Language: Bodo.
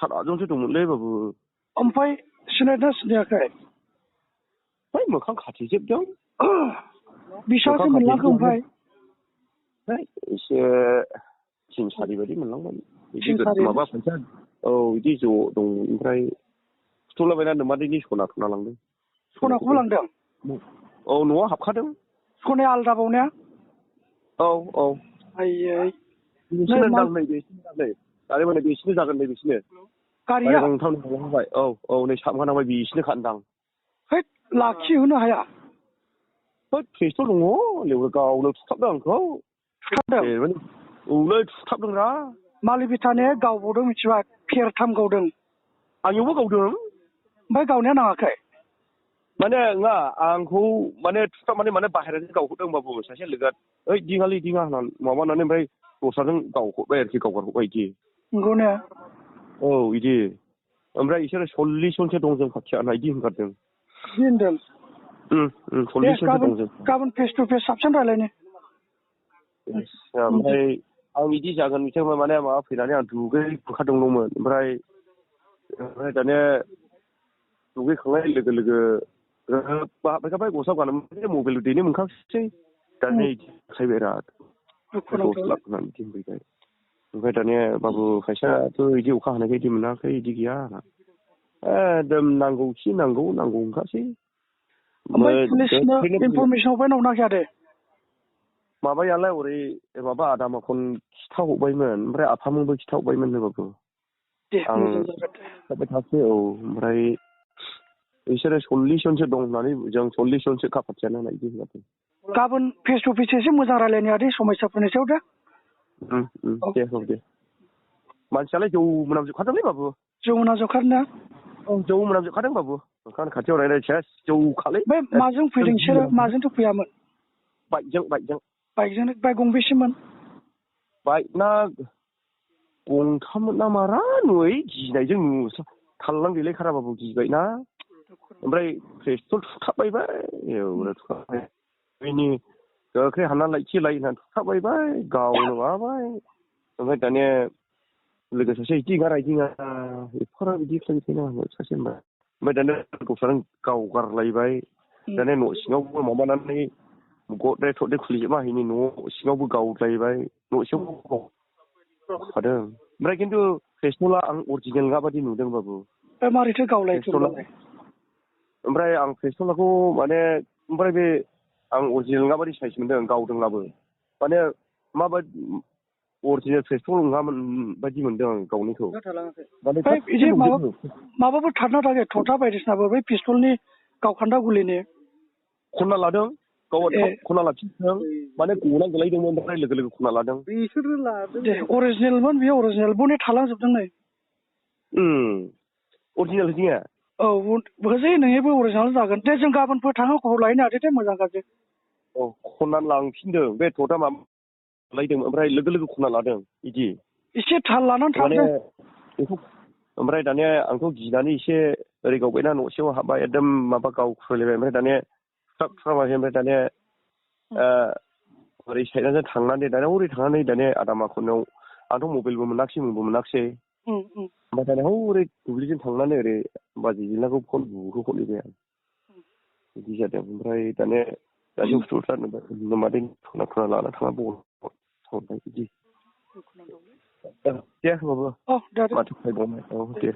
7-8जनसो दंमोनलै बाबु ओमफ्राय सिनायना सिनायाखै है मोखां खाथेजोबदों बेसेबांसो मोनलांखो ओमफ्राय एसे 3-4 बायदि मोनलांबाय बिदि माबा फैसा बिदि ज' दं ओमफ्राय फुथुलाबायना मादैनि सना थना लांदों सनाखौबो लांदों न'आव हाबखादों सनाया आलदाबाव ने औ आयै बिसिनो दांनै दालाय माने बिसिनो जागोन नै बिसिनो गारिया गंथाम लांबाय नै साबखानांबाय बिसिनो खानदां हैद लाखिहोनो हाया पेस्टल दङ लेवो गावनो थुथाबदों आंखौ थुथाबदों औलै थुथाबदोंरा मालि बिथाने गावबावदों मिथिबाय फेरथाम गावदों आंनियावबो गावदों ओमफ्राय गावनाया नाङाखै माने नङा आंखौ माने थुथाबनानै माने बाहेराजों गावहरदों बाबु सासे लोगोआ ओइ दिङालै दिङा होननानै माबानानै ओमफ्राय दस्राजों गावहरबाय आरोखि गावगारहरबाय बिदि नंगौ ने बिदि ओमफ्राय बिसोरो 40 जनसो दं जों खाथियाव बिदि होनगारदों बिदि होनदों 40 जनसो दं जों गाबोन फेस टु फेस साबसिन रायलायनो ओमफ्राय आं बिदि जागोन बिथांमोन माने माबा फैनानै आं दुगैबोखादोंल'मोन ओमफ्राय दाने दुगैखांनाय लोगो लोगो हाबफैखाबाय गस्ला गाननानै मबाइल दैनो मोनखांसै दाने बिदि देखायबाय बिराद 10 लाख होननानै बिदि होनबाय ओमफ्राय दाने बाबु फैसायाथ' बिदि अखा हानायखाय बिदि मोनाखै बिदि गैया एकदम नांगौखि नांगौ होनखासै ओमफ्राय पुलिसनो इनफरमेसन हरबाय ना हराखै माबायालाय ओरै माबा आदामाखन खिथाहरबायमोन ओमफ्राय आफामोनबो खिथाहरबायमोन बाबु आं खिथाबाय थासै ओमफ्राय बिसोरो 40 जनसो दं होननानै जों 40 जनसो खाफाथियानो होननाय बिदि होनगारदों गाबोन फेस टु फेस एसे मोजां रायलायनो दे समस्याफोरनि सायाव दे मानसियालाय जौ मोनामजोबखादोंलै बाबु जौ मोनामजोबखादोंना जौ मोनामजोबखादों बाबु ओंखाम खाथियाव रायलाय सेस जौखालै बे माजों फैदों बिसोरो माजोंथ' फैयामोन बाइकजों बाइक गंबेसेमोन बाइकना गंथाममोन ना मारा नुयै गिनायजों थाल्लां गैलाय खाराबाबो गिबायना ओमफ्राय पेस्टल थुथाबबायबाय बेनि गोख्रै हानना लायखि लाय होननानै थुथाबबायबाय गावनो माबाबाय ओमफ्राय दाने लोगो सासे बिदि गारा एफाराब बिदि खालामनाङामोन सासे होनबाय ओमफ्राय दाने दस्राजों गावगारलायबाय दाने न' सिङावबो माबानानै गद्रेज थद्रेज खुलिजोबना होयैनि न' सिङावबो गावलायबाय न' सिङावबो गावफादों ओमफ्राय खिन्थु पेस्टला आं अरिजिनेल नङा बादि नुदों बाबु मारैथो गावलायखो ओमफ्राय आं पेस्टलाखौ माने ओमफ्राय बे आं अरिजिनेल नङा बादि साइज मोनदों गावदोंब्लाबो माने माबायदि अरिजिनेल पेस्टल नङामोन बायदि मोनदों आं गावनिखौ बिदि माबाफोर थारना थाखाय थथा बायदिसिनाबो बै पिस्तलनि गावखान्दा गुलिनि खनना लादों गावआ खनना लाफिनदों माने गना गोलायदोंमोन ओमफ्राय लोगो लोगो खनना लादों बिसोरो लादों दे अरिजिनेलमोन बेयो अरिजिनेल बने थालांजोबदों नै अरिजिनेल होदिया होजै नोंनिबो अरिजिनेल जागोन दे जों गाबोनफोर थाङो खबर लाहैनो हादो दे मोजां गाज्रि खननानै लांफिनदों बे थथा माबा लायदोंमोन ओमफ्राय लोगो लोगो खनना लादों बिदि एसे थाल लानानै थांदों बेखौ ओमफ्राय दाने आंथ' गिनानै एसे ओरै गावबायना न' सिङाव हाबबाय एकदम माबा गावख्रुलायबाय ओमफ्राय दाने थुथाबासै ओमफ्राय दाने ओरै साइडजों थांनानै दाने हरै थांनानै दाने आदामाखनाव आंथ' मबाइलबो मोनाखिसै ओमफ्राय दाने हरै दुब्लिजों थांनानै ओरै बाजै जिलाखौ फन बुहरबाय आं बिदि जादों ओमफ्राय दाने दासो हस्पिटाल मादै खना खना लाना थांना बल थांबाय बिदि दे बाबु माथो खालामबावनो दे